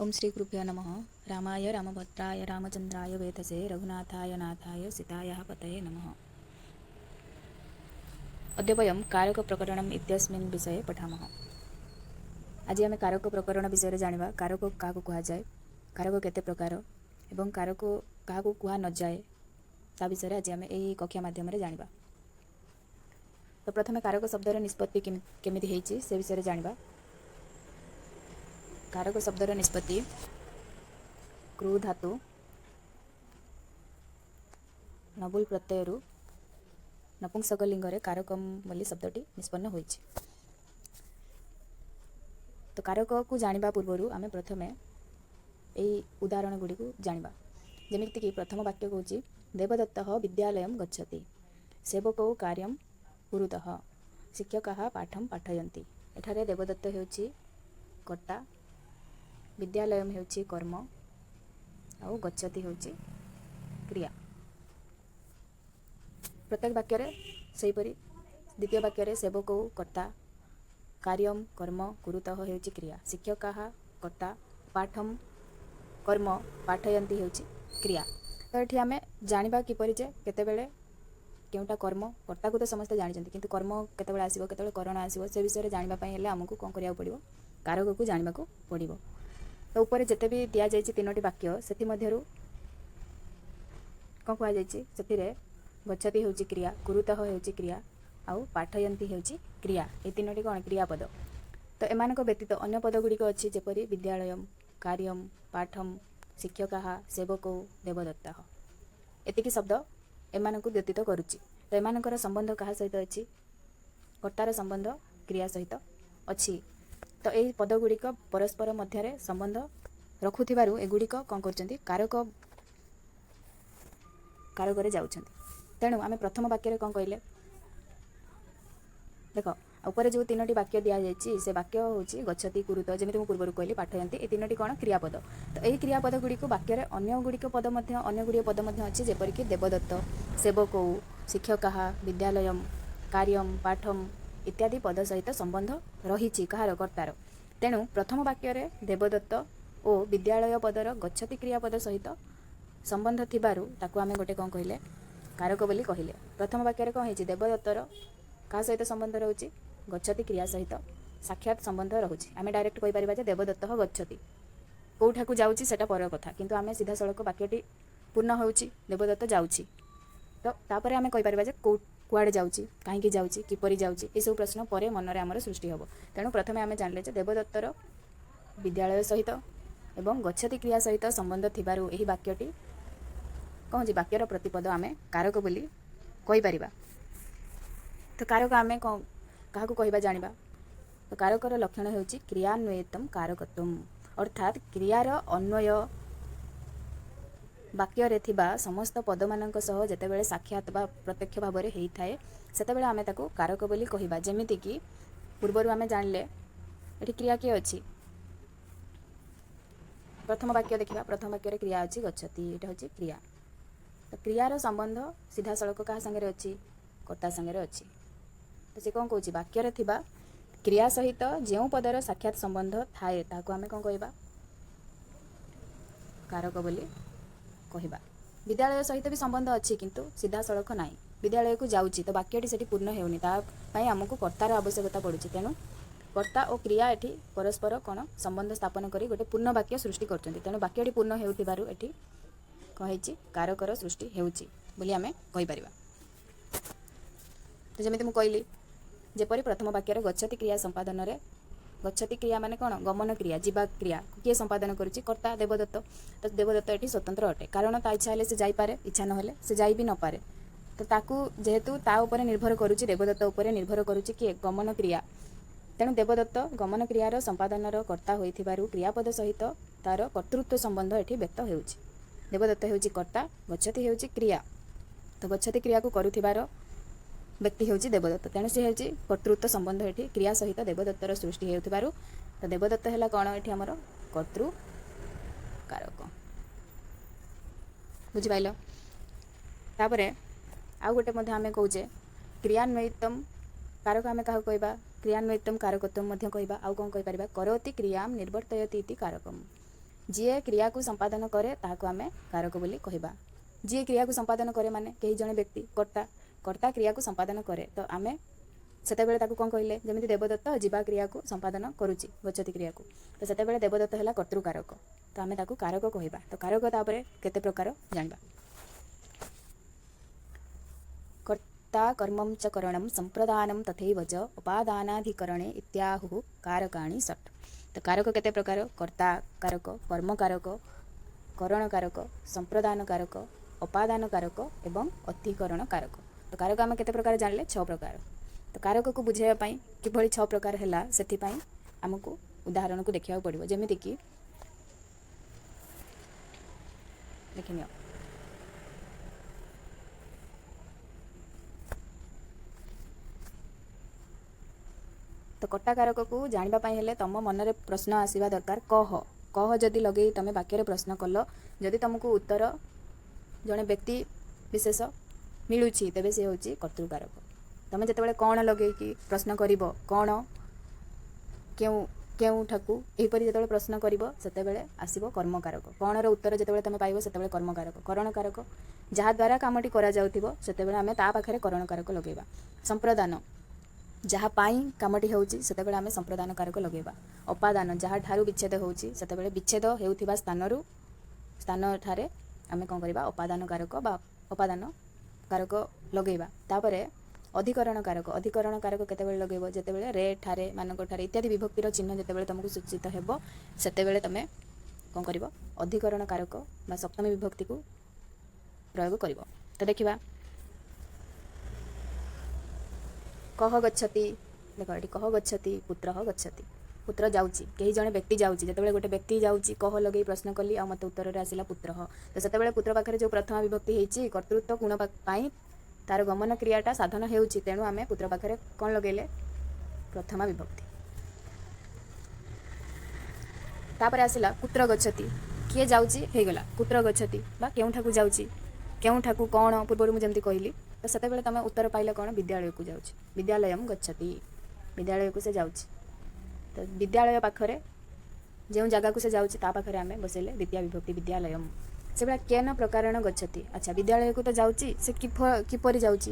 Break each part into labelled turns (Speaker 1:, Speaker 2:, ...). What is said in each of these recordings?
Speaker 1: ओम श्री गुरुभ्यो नमः। रामाय रामभद्राय रामचंद्राय वेधसे रघुनाथाय नाथाय सीतायाः पतये नमः। अद्य वयं कारक प्रकरणम् इत्यस्मिन् विषये पठामः। आज आम कारक प्रकरण विषय जानिबा। कारक काहाकु कुहा जाए, कारक केते प्रकार एवं कारक काहाकु कुहा न जाए ता विषय आज आम एही कक्षा माध्यम रे जानिबा। तो प्रथमे कारक शब्दर निष्पत्ति केमिति हेइछि से विषय जानिबा। कारक शब्दर निष्पत्ति क्रू धातु नबुल प्रत्ययरु नपुंसक लिंगरे कारकम बोली शब्दटी निष्पन्न होइछि। तो कारक को जानिबा पूर्वरु आमे प्रथमे एई उदाहरण गुडी को जानिबा। जेमिति कि प्रथम वाक्य कहूछि देवदत्तः विद्यालयं गच्छति, सेवकौ कार्यं कुरुतः, शिक्षकाः पाठं पाठयन्ति। एठारे देवदत्त हेउछि कर्ता, विद्यालयं हेउछि कर्म और गच्छति हेउछि क्रिया। प्रत्येक वाक्य रे सेहीपरि द्वितीय वाक्य रे सेवकौ कर्ता, कार्यम कर्म कुरुतः हेउछि क्रिया, शिक्षकाः कर्ता, पाठम कर्म पाठयन्ति हेउछि क्रिया। तो एठी आमे जानिबा किपरि जे केतेबेले केउटा कर्म कर्ता को तो समस्त जानिछन्ति, किंतु कर्म केतेबेले आसीबो केतेबेले करण आसीबो से विषय रे जानिबा पई हेले हमकु कोन करिया पड़िबो, कारक को जानिबा को पड़िबो। तो ऊपर जेते भी दिया जायछि तीनोटी वाक्य सेथि मध्यरु कोन कुआ जायछि सेथिरे गच्छति हेउछि क्रिया, कुरुतः हेउछि क्रिया आउ पाठयन्ति हेउछि क्रिया। ए तीनोटी कोन क्रियापद। तो एमानक व्यतीत अन्य पद गुडी को अछि जेपरि विद्यालयम, कार्यम, पाठम, शिक्षकाः, सेवकौ, देवदत्तः। एतिकी शब्द एमानकु व्यतीत करूछि। तो एमानकर संबंध कहा सहित अछि, कर्तार संबंध क्रिया सहित अछि। तो एई पद गुडी को परस्पर मध्य रे संबंध रखुथिबारु एगुडी को कोन करचंती कारक रे जाउछंती। तेणु आमे प्रथम वाक्य रे कोन कहले देखो ऊपर जो तीनोटी वाक्य दिया जायछि से वाक्य होछि गच्छति, कुरुत, जेमिति मु पूर्वरु कहली पाठयन्ति। ए तीनोटी कोन क्रियापद। तो एही क्रियापद गुडी को वाक्य रे अन्य गुडी को पद मध्य अन्य गुडी पद मध्य अछि जेपरि कि देवदत्त, सेवकौ, शिक्षकाः, विद्यालयम, कार्यम, पाठम इत्यादि पद सहित संबंध रहिछि कहार कर्तार। तेणु प्रथम वाक्य रे देवदत्त ओ विद्यालय पदर गच्छति क्रियापद सहित संबंध थिबारु ताकू आमे गोटे कोन कहले कारक बोली कहिले। प्रथम वाक्य रे कोन हेछि देवदत्तर का सहित संबंध रहउछि गच्छति क्रिया सहित साक्षात संबंध रहउछि। आमे डायरेक्ट कहि परिबा जे देवदत्तः गच्छति, कोठा को जाउछि सेटा पर कथा, किंतु आमे सीधा सड़क वाक्यटी पूर्ण होउछि देवदत्त जाउछि। तो तापरे आमे कहि परिबा जे कुआडे जाउछि, काहेकि जाउछि, किपरि जाउछि, ए सब प्रश्न परे मन रे हमर सृष्टि हबो। तेणु प्रथमे आमे जानले जे देवदत्तर विद्यालय सहित एवं गच्छति क्रिया सहित संबंध थिबारु एही वाक्यटी कोन जे वाक्यर प्रतिपद आमे कारक बोली कहि परिबा। तो कारक आमे काहाकु कहिबा जानिबा। तो कारकर लक्षण हेउछि क्रियान्वयितम कारकत्वम, अर्थात क्रियार अन्वय वाक्य रे थिबा समस्त पद मानक सह जेतेबेले साक्षात बा प्रत्यक्ष भाव रे हेइ थाए सेतेबेले आमे ताकू कारक बोली कहिबा। जेमिति कि पूर्वरु आमे जानले एठी क्रिया के अछि। प्रथम वाक्य देखिबा, प्रथम वाक्य रे क्रिया अछि गच्छति, एटा होछि क्रिया। तो क्रियार संबंध सीधा सड़क का संगे रे अछि, कर्ता संगे रे अछि। तो से कोन कहूछि वाक्य रे थिबा क्रिया सहित जेउ पदर साक्षात संबंध थाए ताकू आमे कोन कहिबा कारक बोली कहिबा। विद्यालय सहित भी संबंध अछि किंतु सीधा सड़क नाही, विद्यालय को जाउछि तो वाक्यटी सेठी पूर्ण हेउनी, ता पई हमकु कर्तार आवश्यकता पडुछि। तेनु कर्ता और क्रिया एठी परस्पर कोन संबंध स्थापन करी गोटे पूर्ण वाक्य सृष्टि करचंती। तेनु वाक्यटी पूर्ण हेउथिबारु एठी कहिछि कारकर सृष्टि हेउछि बोली आमे कहि परिबा। तो जेमिति मु कहली जेपरि प्रथम वाक्य रे गच्छति क्रिया संपादन रे गच्छति क्रिया माने कोन गमन क्रिया, जीवा क्रिया के संपादन करूछि कर्ता देवदत्त। तो देवदत्त एठी स्वतंत्र अटे, कारण ता इच्छा हेले से जाई पारे, इच्छा न हेले से जाई भी न पारे। तो ताकू जेहेतु ता ऊपर निर्भर करूछि, देवदत्त ऊपर निर्भर करूछि कि गमन क्रिया। तेणु देवदत्त गमन क्रियार संपादनर कर्ता होइथिबारु क्रियापद सहित तार कर्तृत्व संबंध एठी व्यक्त हेउछि। देवदत्त हेउछि कर्ता, गच्छति हेउछि क्रिया। तो गच्छति क्रिया को करूथिबार व्यक्ति हेउछि देवदत्त। तेणु से हेउछि कर्तृत्व संबंध एठी क्रिया सहित देवदत्तर सृष्टि हेउथिबारु तो देवदत्त हैला कोन एठी हमर कर्तृ कारक। बुझि पाइलो। तापरे आउ गोटे मध्ये आमे कहूजे क्रियान्वयितम कारक आमे काहु कहबा क्रियान्वयितम कारकत्वम मध्ये कहबा। आउ कोन कहि परिबा करोति क्रियाम निर्वर्तयति इति कारकम। ଯିଏ କ୍ରିୟାକୁ ସମ୍ପାଦନ କରେ ତାହାକୁ ଆମେ କାରକ ବୋଲି କହିବା। ଯିଏ କ୍ରିୟାକୁ ସମ୍ପାଦନ କରେ ମାନେ କେହି ଜଣେ ବ୍ୟକ୍ତି କର୍ତ୍ତା କ୍ରିୟାକୁ ସମ୍ପାଦନ କରେ, ତ ଆମେ ସେତେବେଳେ ତାକୁ କ'ଣ କହିଲେ, ଯେମିତି ଦେବଦତ୍ତ ଯିବା କ୍ରିୟାକୁ ସମ୍ପାଦନ କରୁଛି, ଗଚ୍ଛତି କ୍ରିୟାକୁ, ତ ସେତେବେଳେ ଦେବଦତ୍ତ ହେଲା କର୍ତ୍ତୃକାରକ, ତ ଆମେ ତାକୁ କାରକ କହିବା। ତ କାରକ ତାପରେ କେତେ ପ୍ରକାର ଜାଣିବା। କର୍ତ୍ତା କର୍ମଂ ଚ କरणं ସମ୍ପ୍ରଦାनं ତଥୈବ ଚ ଉପାଦାନାଧିକରଣେ ଇତ୍ୟାହୁଃ କାରକାଣି ଷଟ୍। ତ କାରକ କେତେ ପ୍ରକାର? କର୍ତ୍ତା କାରକ, କର୍ମ କାରକ, କରଣ କାରକ, ସମ୍ପ୍ରଦାନ କାରକ, ଅପାଦାନ କାରକ ଏବଂ ଅଧିକରଣ କାରକ। ତ କାରକ ଆମେ କେତେ ପ୍ରକାର ଜାଣିଲେ? 6 ପ୍ରକାର। ତ କାରକକୁ ବୁଝାଇବା ପାଇଁ କିଭଳି 6 ପ୍ରକାର ହେଲା, ସେଥିପାଇଁ ଆମକୁ ଉଦାହରଣକୁ ଦେଖିବାକୁ ପଡ଼ିବ। ଯେମିତିକି ଦେଖିନିଅ, ତ କର୍ତ୍ତା କାରକକୁ ଜାଣିବା ପାଇଁ ହେଲେ ତୁମ ମନରେ ପ୍ରଶ୍ନ ଆସିବା ଦରକାର, କହ ଯଦି ଲଗେଇ ତୁମେ ବାକ୍ୟରେ ପ୍ରଶ୍ନ କଲ, ଯଦି ତୁମକୁ ଉତ୍ତର ଜଣେ ବ୍ୟକ୍ତି ବିଶେଷ ମିଳୁଛି, ତେବେ ସେ ହେଉଛି କର୍ତ୍ତୃକାରକ। ତୁମେ ଯେତେବେଳେ କ'ଣ ଲଗେଇକି ପ୍ରଶ୍ନ କରିବ, କ'ଣ, କେଉଁଠାକୁ, ଏହିପରି ଯେତେବେଳେ ପ୍ରଶ୍ନ କରିବ, ସେତେବେଳେ ଆସିବ କର୍ମକାରକ। କ'ଣର ଉତ୍ତର ଯେତେବେଳେ ତୁମେ ପାଇବ, ସେତେବେଳେ କର୍ମକାରକ। କରଣକାରକ, ଯାହାଦ୍ୱାରା କାମଟି କରାଯାଉଥିବ, ସେତେବେଳେ ଆମେ ତା ପାଖରେ କରଣକାରକ ଲଗାଇବା। ସମ୍ପ୍ରଦାନ, ଯାହା ପାଇଁ କାମଟି ହେଉଛି, ସେତେବେଳେ ଆମେ ସମ୍ପ୍ରଦାନ କାରକ ଲଗାଇବା। ଅପାଦାନ, ଯାହାଠାରୁ ବିଚ୍ଛେଦ ହେଉଛି, ସେତେବେଳେ ବିଚ୍ଛେଦ ହେଉଥିବା ସ୍ଥାନଠାରେ ଆମେ କ'ଣ କରିବା? ଅପାଦାନ କାରକ ବା ଅପାଦାନ କାରକ ଲଗାଇବା। ତାପରେ ଅଧିକରଣ କାରକ କେତେବେଳେ ଲଗାଇବ? ଯେତେବେଳେ ରେ, ଠାରେ, ମାନଙ୍କଠାରେ ଇତ୍ୟାଦି ବିଭକ୍ତିର ଚିହ୍ନ ଯେତେବେଳେ ତୁମକୁ ସୂଚିତ ହେବ, ସେତେବେଳେ ତୁମେ କ'ଣ କରିବ? ଅଧିକରଣ କାରକ ବା ସପ୍ତମୀ ବିଭକ୍ତିକୁ ପ୍ରୟୋଗ କରିବ। ତ ଦେଖିବା, କହ ଗଚ୍ଛତି, ଦେଖ ଏଠି କହ ଗଚ୍ଛତି, ପୁତ୍ରଃ ଗଚ୍ଛତି, ପୁତ୍ର ଯାଉଛି, କେହି ଜଣେ ବ୍ୟକ୍ତି ଯାଉଛି। ଯେତେବେଳେ ଗୋଟେ ବ୍ୟକ୍ତି ଯାଉଛି, କହ ଲଗେଇ ପ୍ରଶ୍ନ କଲି ଆଉ ମୋତେ ଉତ୍ତରରେ ଆସିଲା ପୁତ୍ରଃ, ତ ସେତେବେଳେ ପୁତ୍ର ପାଖରେ ଯେଉଁ ପ୍ରଥମା ବିଭକ୍ତି ହେଇଛି, କର୍ତ୍ତୃତ୍ୱ ଗୁଣ ପାଇଁ ତାର ଗମନ କ୍ରିୟାଟା ସାଧନ ହେଉଛି, ତେଣୁ ଆମେ ପୁତ୍ର ପାଖରେ କ'ଣ ଲଗେଇଲେ? ପ୍ରଥମା ବିଭକ୍ତି। ତାପରେ ଆସିଲା କୁତ୍ର ଗଚ୍ଛତି, କିଏ ଯାଉଛି ହେଇଗଲା କୁତ୍ର ଗଚ୍ଛତି ବା କେଉଁଠାକୁ ଯାଉଛି, କେଉଁଠାକୁ କ'ଣ, ପୂର୍ବରୁ ମୁଁ ଯେମିତି କହିଲି, ତ ସେତେବେଳେ ତୁମେ ଉତ୍ତର ପାଇଲେ କ'ଣ? ବିଦ୍ୟାଳୟକୁ ଯାଉଛି, ବିଦ୍ୟାଳୟଂ ଗଚ୍ଛତି, ବିଦ୍ୟାଳୟକୁ ସେ ଯାଉଛି। ତ ବିଦ୍ୟାଳୟ ପାଖରେ ଯେଉଁ ଜାଗାକୁ ସେ ଯାଉଛି, ତା ପାଖରେ ଆମେ ବସେଇଲେ ଦ୍ୱିତୀୟ ବିଭକ୍ତି ବିଦ୍ୟାଳୟମ୍। ସେଭଳିଆ କେନ ପ୍ରକାରେଣ ଗଚ୍ଛତି, ଆଚ୍ଛା ବିଦ୍ୟାଳୟକୁ ତ ଯାଉଛି, ସେ କିପରି ଯାଉଛି?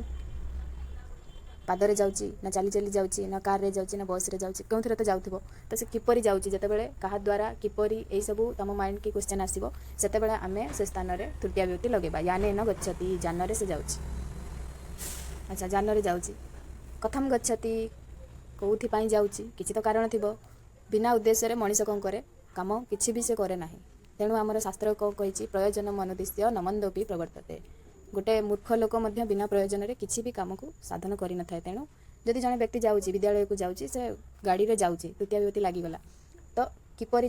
Speaker 1: ପାଦରେ ଯାଉଛି, ନା ଚାଲି ଚାଲି ଯାଉଛି, ନା କାରରେ ଯାଉଛି, ନା ବସ୍ରେ ଯାଉଛି, କେଉଁଥିରେ ତ ଯାଉଥିବ, ତ ସେ କିପରି ଯାଉଛି? ଯେତେବେଳେ କାହା ଦ୍ୱାରା, କିପରି, ଏଇସବୁ ତୁମ ମାଇଣ୍ଡକି କ୍ୱେଶ୍ଚନ୍ ଆସିବ, ସେତେବେଳେ ଆମେ ସେ ସ୍ଥାନରେ ତୃତୀୟ ବିଭକ୍ତି ଲଗାଇବା। ୟାନେନ ଗଚ୍ଛତି, ଯାନରେ ସେ ଯାଉଛି। ଆଚ୍ଛା ଯାନରେ ଯାଉଛି। କଥମ୍ ଗଚ୍ଛତି, କେଉଁଥିପାଇଁ ଯାଉଛି? କିଛି ତ କାରଣ ଥିବ। ବିନା ଉଦ୍ଦେଶ୍ୟରେ ମଣିଷ କ'ଣ କରେ? କାମ କିଛି ବି ସେ କରେ ନାହିଁ। ତେଣୁ ଆମର ଶାସ୍ତ୍ର କ'ଣ କହିଛି? ପ୍ରୟୋଜନ ମନୁଦ୍ଦିଶ୍ୟ ନ ମନ୍ଦୋପି ପ୍ରବର୍ତ୍ତତେ। ଗୋଟେ ମୂର୍ଖ ଲୋକ ମଧ୍ୟ ବିନା ପ୍ରୟୋଜନରେ କିଛି ବି କାମକୁ ସାଧନ କରିନଥାଏ। ତେଣୁ ଯଦି ଜଣେ ବ୍ୟକ୍ତି ଯାଉଛି, ବିଦ୍ୟାଳୟକୁ ଯାଉଛି, ସେ ଗାଡ଼ିରେ ଯାଉଛି, ତୃତୀୟ ବିଭକ୍ତି ଲାଗିଗଲା, ତ କିପରି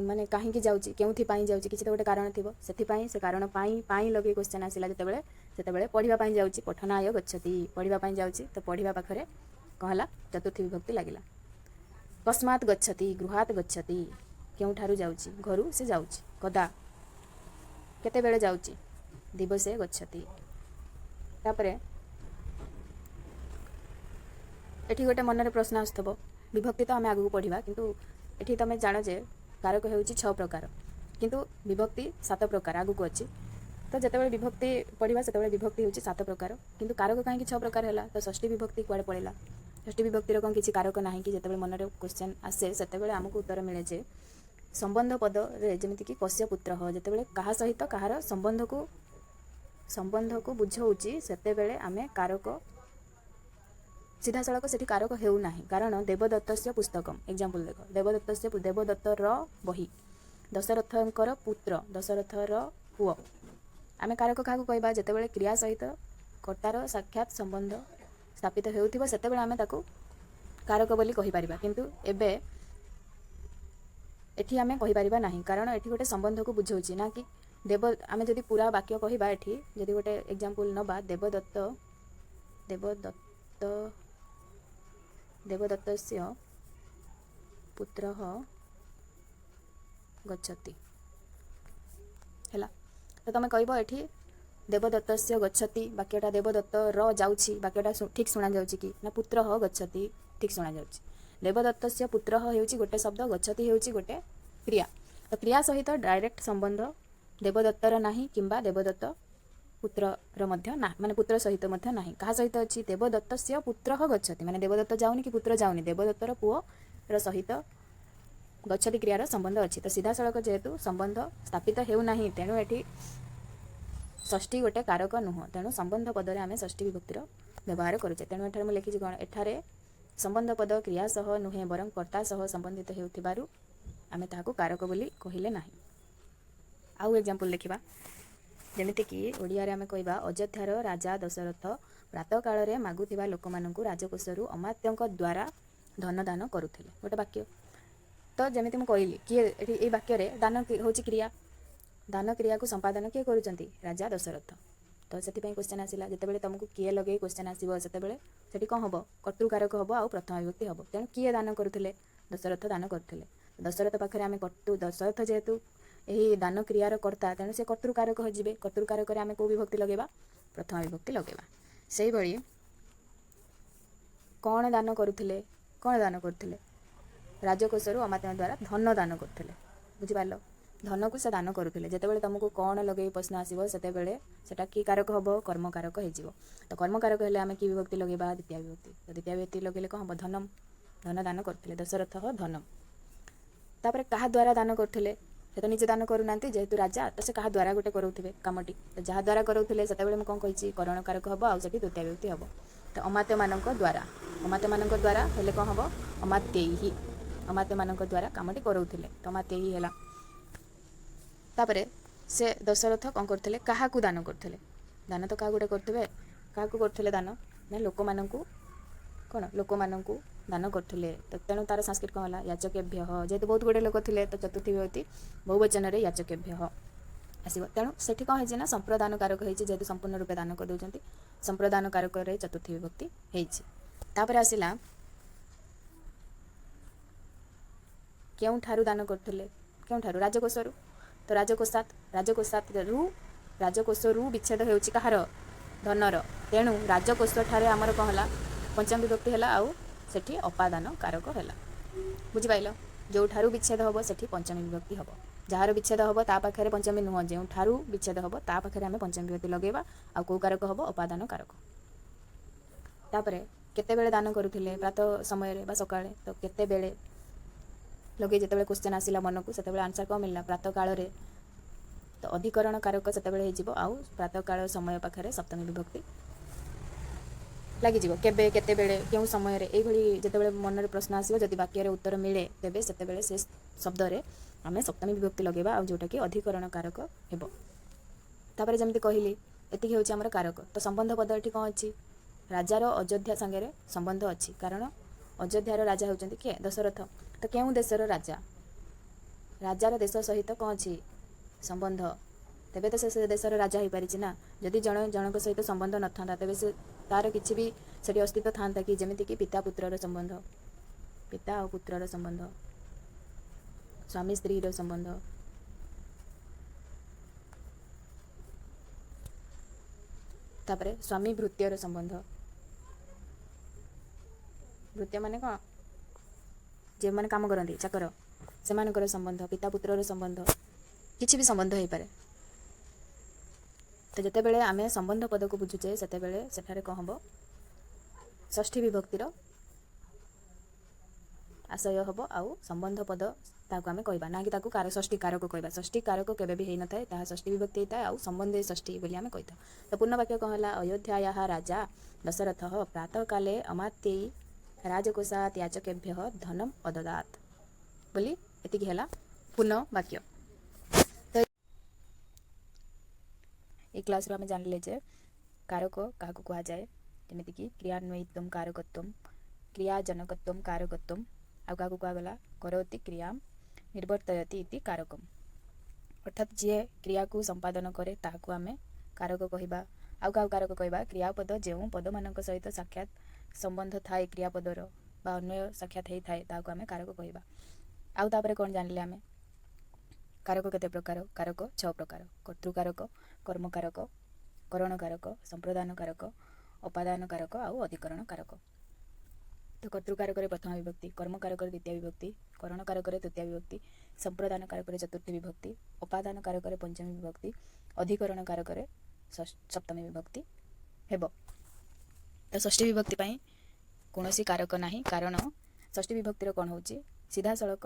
Speaker 1: ମାନେ କାହିଁକି ଯାଉଛି, କେଉଁଥିପାଇଁ ଯାଉଛି, କିଛି ତ ଗୋଟେ କାରଣ ଥିବ। ସେଥିପାଇଁ ସେ କାରଣ ପାଇଁ ଲଗେଇ କ୍ୱେଶ୍ଚନ୍ ଆସିଲା ସେତେବେଳେ ପଢ଼ିବା ପାଇଁ ଯାଉଛି, ପଠନାୟ ଗଚ୍ଛତି, ପଢ଼ିବା ପାଇଁ ଯାଉଛି, ତ ପଢ଼ିବା ପାଖରେ କ'ଣ ହେଲା? ଚତୁର୍ଥୀ ବିଭକ୍ତି ଲାଗିଲା। କସ୍ମାତ୍ ଗଚ୍ଛତି, ଗୃହାତ୍ ଗଚ୍ଛତି, କେଉଁଠାରୁ ଯାଉଛି? ଘରୁ ସେ ଯାଉଛି। କଦା, କେତେବେଳେ ଯାଉଛି? ଦିବସେ ଗଚ୍ଛତି। ତାପରେ ଏଠି ଗୋଟେ ମନରେ ପ୍ରଶ୍ନ ଆସୁଥିବ, ବିଭକ୍ତି ତ ଆମେ ଆଗକୁ ପଢ଼ିବା, କିନ୍ତୁ ଏଠି ତୁମେ ଜାଣ ଯେ କାରକ ହେଉଛି 6 ପ୍ରକାର, କିନ୍ତୁ ବିଭକ୍ତି 7 ପ୍ରକାର ଆଗକୁ ଅଛି। ତ ଯେତେବେଳେ ବିଭକ୍ତି ପଢ଼ିବା, ସେତେବେଳେ ବିଭକ୍ତି ହେଉଛି 7 ପ୍ରକାର, କିନ୍ତୁ କାରକ କାହିଁକି 6 ପ୍ରକାର ହେଲା? ତ ଷଷ୍ଠୀ ବିଭକ୍ତି କୁଆଡ଼େ ପଳେଇଲା? ଷଷ୍ଠୀ ବିଭକ୍ତିର କ'ଣ କିଛି କାରକ ନାହିଁ କି? ଯେତେବେଳେ ମନରେ କ୍ୱେଶ୍ଚନ୍ ଆସେ, ସେତେବେଳେ ଆମକୁ ଉତ୍ତର ମିଳେ ଯେ ସମ୍ବନ୍ଧ ପଦରେ, ଯେମିତିକି କସ୍ୟ ପୁତ୍ରଃ, ଯେତେବେଳେ କାହା ସହିତ କାହାର ସମ୍ବନ୍ଧକୁ ବୁଝଉଛି, ସେତେବେଳେ ଆମେ କାରକ ସିଧାସଳଖ ସେଠି କାରକ ହେଉନାହିଁ। କାରଣ ଦେବଦତ୍ତସ୍ୟ ପୁସ୍ତକମ୍, ଏକ୍ଜାମ୍ପଲ୍ ଦେଖ, ଦେବଦତ୍ତର ବହି, ଦଶରଥଙ୍କର ପୁତ୍ର, ଦଶରଥର ପୁଅ, ଆମେ କାରକ କାହାକୁ କହିବା? ଯେତେବେଳେ କ୍ରିୟା ସହିତ କର୍ତ୍ତାର ସାକ୍ଷାତ ସମ୍ବନ୍ଧ ସ୍ଥାପିତ ହେଉଥିବ, ସେତେବେଳେ ଆମେ ତାକୁ କାରକ ବୋଲି କହିପାରିବା। କିନ୍ତୁ ଏବେ ଏଠି ଆମେ କହିପାରିବା ନାହିଁ, କାରଣ ଏଠି ଗୋଟେ ସମ୍ବନ୍ଧକୁ ବୁଝଉଛି ନା କି ଆମେ ଯଦି ପୁରା ବାକ୍ୟ କହିବା, ଏଠି ଯଦି ଗୋଟେ ଏକ୍ଜାମ୍ପଲ୍ ନେବା, ଦେବଦତ୍ତସ୍ୟ ପୁତ୍ରଃ ଗଚ୍ଛତି ହେଲା, ତ ତୁମେ କହିବ ଏଠି ଦେବଦତ୍ତସ୍ୟ ଗଚ୍ଛତି, ବାକ୍ୟଟା ଦେବଦତ୍ତର ଯାଉଛି, ବାକ୍ୟଟା ଠିକ୍ ଶୁଣାଯାଉଛି କି ନା? ପୁତ୍ରଃ ଗଚ୍ଛତି ଠିକ୍ ଶୁଣାଯାଉଛି। ଦେବଦତ୍ତସ୍ୟ ପୁତ୍ରଃ ହେଉଛି ଗୋଟେ ଶବ୍ଦ, ଗଚ୍ଛତି ହେଉଛି ଗୋଟେ କ୍ରିୟା। ତ କ୍ରିୟା ସହିତ ଡାଇରେକ୍ଟ ସମ୍ବନ୍ଧ ଦେବଦତ୍ତର ନାହିଁ କିମ୍ବା ଦେବଦତ୍ତ ପୁତ୍ରର ମଧ୍ୟ ନା ମାନେ ପୁତ୍ର ସହିତ ମଧ୍ୟ ନାହିଁ। କାହା ସହିତ ଅଛି? ଦେବଦତ୍ତସ୍ୟ ପୁତ୍ରଃ ଗଚ୍ଛତି, ମାନେ ଦେବଦତ୍ତ ଯାଉନି କି ପୁତ୍ର ଯାଉନି, ଦେବଦତ୍ତର ପୁଅର ସହିତ ଗଚ୍ଛତି କ୍ରିୟାର ସମ୍ବନ୍ଧ ଅଛି। ତ ସିଧାସଳଖ ଯେହେତୁ ସମ୍ବନ୍ଧ ସ୍ଥାପିତ ହେଉନାହିଁ, ତେଣୁ ଏଠି ଷଷ୍ଠୀ ଗୋଟେ କାରକ ନୁହଁ। ତେଣୁ ସମ୍ବନ୍ଧ ପଦରେ ଆମେ ଷଷ୍ଠୀ ବିଭକ୍ତିର ବ୍ୟବହାର କରୁଛେ। ତେଣୁ ଏଠାରେ ମୁଁ ଲେଖିଛି କ'ଣ? ଏଠାରେ ସମ୍ବନ୍ଧ ପଦ କ୍ରିୟା ସହ ନୁହେଁ ବରଂ କର୍ତ୍ତା ସହ ସମ୍ବନ୍ଧିତ ହେଉଥିବାରୁ ଆମେ ତାହାକୁ କାରକ ବୋଲି କହିଲେ ନାହିଁ। ଆଉ ଏକ୍ଜାମ୍ପଲ୍ ଦେଖିବା। ଯେମିତିକି ଓଡ଼ିଆରେ ଆମେ କହିବା, ଅଯୋଧ୍ୟାର ରାଜା ଦଶରଥ ପ୍ରାତଃକାଳରେ ମାଗୁଥିବା ଲୋକମାନଙ୍କୁ ରାଜକୋଷରୁ ଅମାତ୍ୟଙ୍କ ଦ୍ୱାରା ଧନଦାନ କରୁଥିଲେ। ଗୋଟେ ବାକ୍ୟ। ତ ଯେମିତି ମୁଁ କହିଲି, କିଏ ଏଠି ଏଇ ବାକ୍ୟରେ ଦାନ ହେଉଛି କ୍ରିୟା, ଦାନ କ୍ରିୟାକୁ ସମ୍ପାଦନ କିଏ କରୁଛନ୍ତି? ରାଜା ଦଶରଥ। ତ ସେଥିପାଇଁ କ୍ୱେଶ୍ଚନ୍ ଆସିଲା, ଯେତେବେଳେ ତୁମକୁ କିଏ ଲଗେଇ କ୍ୱେଶ୍ଚନ୍ ଆସିବ ସେତେବେଳେ ସେଠି କ'ଣ ହେବ? କର୍ତ୍ତୃକାରକ ହେବ ଆଉ ପ୍ରଥମା ବିଭକ୍ତି ହେବ। ତେଣୁ କିଏ ଦାନ କରୁଥିଲେ? ଦଶରଥ ଦାନ କରୁଥିଲେ। ଦଶରଥ ପାଖରେ ଆମେ ଦଶରଥ ଯେହେତୁ ଏହି ଦାନ କ୍ରିୟାର କର୍ତ୍ତା, ତେଣୁ ସେ କର୍ତ୍ତୃକାରକ ହୋଇଯିବେ। କର୍ତ୍ତୃକାରକରେ ଆମେ କେଉଁ ବିଭକ୍ତି ଲଗାଇବା? ପ୍ରଥମା ବିଭକ୍ତି ଲଗାଇବା। ସେଇଭଳି କ'ଣ ଦାନ କରୁଥିଲେ? କ'ଣ ଦାନ କରୁଥିଲେ? ରାଜକୋଷରୁ ଅମାତ୍ୟଙ୍କ ଦ୍ୱାରା ଧନ ଦାନ କରୁଥିଲେ। ବୁଝିପାରିଲ? ଧନକୁ ସେ ଦାନ କରୁଥିଲେ। ଯେତେବେଳେ ତୁମକୁ କ'ଣ ଲଗେଇ ପ୍ରଶ୍ନ ଆସିବ ସେତେବେଳେ ସେଟା କି କାରକ ହେବ? କର୍ମକାରକ ହେଇଯିବ। ତ କର୍ମକାରକ ହେଲେ ଆମେ କି ବିଭକ୍ତି ଲଗାଇବା? ଦ୍ୱିତୀୟା ବିଭକ୍ତି। ତ ଦ୍ୱିତୀୟା ବିଭକ୍ତି ଲଗେଇଲେ କ'ଣ ହେବ? ଧନମ୍, ଧନ ଦାନ କରୁଥିଲେ। ଦଶରଥ ଧନମ୍। ତାପରେ କାହା ଦ୍ୱାରା ଦାନ କରୁଥିଲେ? ସେ ତ ନିଜେ ଦାନ କରୁନାହାନ୍ତି, ଯେହେତୁ ରାଜା, ତ ସେ କାହା ଦ୍ୱାରା ଗୋଟେ କରୁଥିବେ କାମଟି। ତ ଯାହା ଦ୍ୱାରା କରୁଥିଲେ ସେତେବେଳେ ମୁଁ କ'ଣ କହିଛି? କରଣକାରକ ହେବ ଆଉ ସେଠି ଦ୍ୱିତୀୟା ବିଭକ୍ତି ହେବ। ତ ଅମାତ୍ୟମାନଙ୍କ ଦ୍ୱାରା, ଅମାତ୍ୟମାନଙ୍କ ଦ୍ୱାରା ହେଲେ କ'ଣ ହେବ? ଅମାତ୍ୟୈହି, ଅମାତ୍ୟମାନଙ୍କ ଦ୍ୱାରା କାମଟି କରଉଥିଲେ। ତ ଅମାତ୍ୟୈହି ହେଲା। ତାପରେ ସେ ଦଶରଥ କ'ଣ କରୁଥିଲେ? କାହାକୁ ଦାନ କରୁଥିଲେ? ଦାନ ତ କାହା ଗୋଟେ କରୁଥିବେ। କାହାକୁ କରୁଥିଲେ ଦାନ? ନା ଲୋକମାନଙ୍କୁ, କ'ଣ? ଲୋକମାନଙ୍କୁ ଦାନ କରୁଥିଲେ। ତ ତେଣୁ ତାର ସଂସ୍କୃତ କ'ଣ ହେଲା? ୟାଚକେଭ୍ୟଃ। ଯେହେତୁ ବହୁତ ଗୁଡ଼ିଏ ଲୋକ ଥିଲେ ତ ଚତୁର୍ଥୀ ବିଭକ୍ତି ବହୁବଚନରେ ୟାଚକେଭ୍ୟଃ ଆସିବ। ତେଣୁ ସେଠି କ'ଣ ହେଇଛି? ନା ସମ୍ପ୍ରଦାନ କାରକ ହେଇଛି। ଯେହେତୁ ସମ୍ପୂର୍ଣ୍ଣ ରୂପେ ଦାନ କରିଦେଉଛନ୍ତି, ସମ୍ପ୍ରଦାନ କାରକରେ ଚତୁର୍ଥୀ ବିଭକ୍ତି ହେଇଛି। ତାପରେ ଆସିଲା, କେଉଁଠାରୁ ଦାନ କରୁଥିଲେ? କେଉଁଠାରୁ? ରାଜକୋଷରୁ। ତ ରାଜକୋଷାତ୍, ରାଜକୋଷରୁ ବିଚ୍ଛେଦ ହେଉଛି କାହାର? ଧନର। ତେଣୁ ରାଜକୋଷଠାରେ ଆମର କ'ଣ ହେଲା? ପଞ୍ଚମ ବିଭକ୍ତି ହେଲା ଆଉ ସେଠି ଅପାଦାନ କାରକ ହେଲା। ବୁଝିପାରିଲ? ଯେଉଁଠାରୁ ବିଚ୍ଛେଦ ହେବ ସେଠି ପଞ୍ଚମୀ ବିଭକ୍ତି ହେବ। ଯାହାର ବିଚ୍ଛେଦ ହେବ ତା ପାଖରେ ପଞ୍ଚମୀ ନୁହଁ, ଯେଉଁଠାରୁ ବିଚ୍ଛେଦ ହେବ ତା ପାଖରେ ଆମେ ପଞ୍ଚମୀ ବିଭକ୍ତି ଲଗାଇବା। ଆଉ କେଉଁ କାରକ ହେବ? ଅପାଦାନ କାରକ। ତାପରେ କେତେବେଳେ ଦାନ କରୁଥିଲେ? ପ୍ରାତଃ ସମୟରେ ବା ସକାଳେ। ତ କେତେବେଳେ ଲଗେଇ ଯେତେବେଳେ କ୍ୱେଶ୍ଚନ୍ ଆସିଲା ମନକୁ ସେତେବେଳେ ଆନ୍ସର୍ କ'ଣ ମିଳିଲା? ପ୍ରାତଃ କାଳରେ। ତ ଅଧିକରଣ କାରକ ସେତେବେଳେ ହେଇଯିବ ଆଉ ପ୍ରାତଃ କାଳ ସମୟ ପାଖରେ ସପ୍ତମୀ ବିଭକ୍ତି ଲାଗିଯିବ। କେବେ, କେତେବେଳେ, କେଉଁ ସମୟରେ, ଏଇଭଳି ଯେତେବେଳେ ମନରେ ପ୍ରଶ୍ନ ଆସିବ, ଯଦି ବାକ୍ୟରେ ଉତ୍ତର ମିଳେ ତେବେ ସେତେବେଳେ ସେ ଶବ୍ଦରେ ଆମେ ସପ୍ତମୀ ବିଭକ୍ତି ଲଗାଇବା ଆଉ ଯେଉଁଟାକି ଅଧିକରଣ କାରକ ହେବ। ତାପରେ ଯେମିତି କହିଲି, ଏତିକି ହେଉଛି ଆମର କାରକ। ତ ସମ୍ବନ୍ଧ ପଦ ଏଠି କ'ଣ ଅଛି? ରାଜାର ଅଯୋଧ୍ୟା ସାଙ୍ଗରେ ସମ୍ବନ୍ଧ ଅଛି। କାରଣ ଅଯୋଧ୍ୟାର ରାଜା ହେଉଛନ୍ତି କିଏ? ଦଶରଥ। ତ କେଉଁ ଦେଶର ରାଜା? ରାଜାର ଦେଶ ସହିତ କ'ଣ ଅଛି? ସମ୍ବନ୍ଧ। ତେବେ ତ ସେ ଦେଶର ରାଜା ହେଇପାରିଛି ନା। ଯଦି ଜଣଙ୍କ ସହିତ ସମ୍ବନ୍ଧ ନଥାନ୍ତା ତେବେ ସେ ତାର କିଛି ବି ସେଠି ଅସ୍ତିତ୍ୱ ଥାନ୍ତା କି? ଯେମିତିକି ପିତା ପୁତ୍ରର ସମ୍ବନ୍ଧ, ପିତା ଆଉ ପୁତ୍ରର ସମ୍ବନ୍ଧ, ସ୍ୱାମୀ ସ୍ତ୍ରୀର ସମ୍ବନ୍ଧ, ତାପରେ ସ୍ୱାମୀ ଭୃତ୍ୟର ସମ୍ବନ୍ଧ। ଭୃତ୍ୟ ମାନେ କ'ଣ? ଯେଉଁମାନେ କାମ କରନ୍ତି, ଚାକର, ସେମାନଙ୍କର ସମ୍ବନ୍ଧ, ପିତା ପୁତ୍ରର ସମ୍ବନ୍ଧ, କିଛି ବି ସମ୍ବନ୍ଧ ହେଇପାରେ। ତ ଯେତେବେଳେ ଆମେ ସମ୍ବନ୍ଧ ପଦକୁ ବୁଝୁଛେ ସେତେବେଳେ ସେଠାରେ କ'ଣ ହେବ? ଷଷ୍ଠୀ ବିଭକ୍ତିର ଆଶୟ ହେବ ଆଉ ସମ୍ବନ୍ଧ ପଦ ତାକୁ ଆମେ କହିବା ନା କି ତାକୁ ଷଷ୍ଠୀ କାରକ କହିବା। ଷଷ୍ଠୀ କାରକ କେବେ ବି ହେଇନଥାଏ, ତାହା ଷଷ୍ଠୀ ବିଭକ୍ତି ହେଇଥାଏ ଆଉ ସମ୍ବନ୍ଧେ ଷଷ୍ଠୀ ବୋଲି ଆମେ କହିଥାଉ। ତ ପୂର୍ଣ୍ଣ ବାକ୍ୟ କ'ଣ ହେଲା? ଅଯୋଧ୍ୟାୟାଃ ରାଜା ଦଶରଥଃ ପ୍ରାତଃକାଲେ ଅମାତ୍ୟୈ ରାଜକୋଷାତ୍ ୟାଚକେଭ୍ୟଃ ଧନମ୍ ଅଦଦାତ୍ ବୋଲି ଏତିକି ହେଲା ପୂର୍ଣ୍ଣ ବାକ୍ୟ। ତ এই କ୍ଲାସ୍ରୁ ଆମେ ଜାଣିଲେ ଯେ କାରକ କାହାକୁ କୁହାଯାଏ। ଯେମିତିକି କ୍ରିୟାନ୍ୱୟିତ୍ୱମ୍ କାରକତ୍ୱମ୍, କ୍ରିୟାଜନକତ୍ୱମ୍ କାରକତ୍ୱମ୍, ଆଉ କାହାକୁ କୁହାଗଲା? କରୋତି କ୍ରିୟାମ୍ ନିର୍ବର୍ତ୍ତୟତି ଇତି କାରକମ୍। ଅର୍ଥାତ୍ ଯିଏ କ୍ରିୟାକୁ ସମ୍ପାଦନ କରେ ତାହାକୁ ଆମେ କାରକ କହିବା। ଆଉ କାହାକୁ କାରକ କହିବା? କ୍ରିୟାପଦ ଯେଉଁ ପଦମାନଙ୍କ ସହିତ ସାକ୍ଷାତ ସମ୍ବନ୍ଧ ଥାଏ କ୍ରିୟାପଦର ବା ଅନ୍ୟ ସାକ୍ଷାତ ହେଇଥାଏ ତାହାକୁ ଆମେ କାରକ କହିବା। ଆଉ ତାପରେ କ'ଣ ଜାଣିଲେ ଆମେ? କାରକ କେତେ ପ୍ରକାର? କାରକ 6 ପ୍ରକାର। କର୍ତ୍ତୃକାରକ, କର୍ମକାରକ, କରଣକାରକ, ସମ୍ପ୍ରଦାନ କାରକ, ଅପାଦାନ କାରକ ଆଉ ଅଧିକରଣ କାରକ। ତ କର୍ତ୍ତୃକାରକରେ ପ୍ରଥମା ବିଭକ୍ତି, କର୍ମକାରକରେ ଦ୍ୱିତୀୟ ବିଭକ୍ତି, କରଣକାରକରେ ତୃତୀୟ ବିଭକ୍ତି, ସମ୍ପ୍ରଦାନ କାରକରେ ଚତୁର୍ଥୀ ବିଭକ୍ତି, ଅପାଦାନ କାରକରେ ପଞ୍ଚମୀ ବିଭକ୍ତି, ଅଧିକରଣ କାରକରେ ସପ୍ତମୀ ବିଭକ୍ତି ହେବ। ତ ଷଷ୍ଠୀ ବିଭକ୍ତି ପାଇଁ କୌଣସି କାରକ ନାହିଁ, କାରଣ ଷଷ୍ଠୀ ବିଭକ୍ତିର କ'ଣ ହେଉଛି, ସିଧାସଳଖ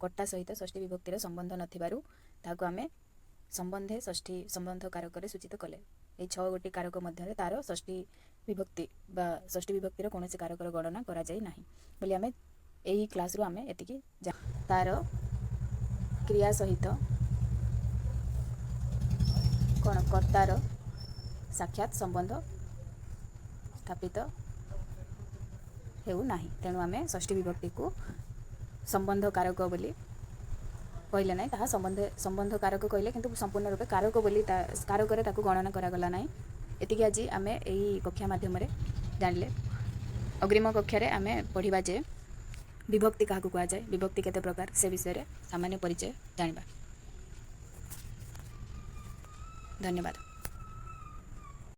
Speaker 1: କର୍ତ୍ତା ସହିତ ଷଷ୍ଠୀ ବିଭକ୍ତିର ସମ୍ବନ୍ଧ ନଥିବାରୁ ତାହାକୁ ଆମେ ସମ୍ବନ୍ଧ କାରକରେ ସୂଚିତ କଲେ। ଏହି 6 ଗୋଟି କାରକ ମଧ୍ୟରେ ତାର ଷଷ୍ଠୀ ବିଭକ୍ତି ବା ଷଷ୍ଠୀ ବିଭକ୍ତିର କୌଣସି କାରକର ଗଣନା କରାଯାଇ ନାହିଁ ବୋଲି ଆମେ ଏହି କ୍ଲାସ୍ରୁ ଆମେ ଏତିକି ତାର କ୍ରିୟା ସହିତ କ'ଣ କର୍ତ୍ତାର ସାକ୍ଷାତ ସମ୍ବନ୍ଧ ସ୍ଥାପିତ ହେଉନାହିଁ। ତେଣୁ ଆମେ ଷଷ୍ଠୀ ବିଭକ୍ତିକୁ ସମ୍ବନ୍ଧ କାରକ ବୋଲି କହିଲେ ନାହିଁ, ତାହା ସମ୍ବନ୍ଧ କାରକ କହିଲେ କିନ୍ତୁ ସମ୍ପୂର୍ଣ୍ଣ ରୂପେ କାରକ ବୋଲି କାରକରେ ତାକୁ ଗଣନା କରାଗଲା ନାହିଁ। ଏତିକି ଆଜି ଆମେ ଏହି କକ୍ଷା ମାଧ୍ୟମରେ ଜାଣିଲେ। ଅଗ୍ରିମ କକ୍ଷାରେ ଆମେ ପଢ଼ିବା ଯେ ବିଭକ୍ତି କାହାକୁ କୁହାଯାଏ, ବିଭକ୍ତି କେତେ ପ୍ରକାର, ସେ ବିଷୟରେ ସାମାନ୍ୟ ପରିଚୟ ଜାଣିବା। ଧନ୍ୟବାଦ।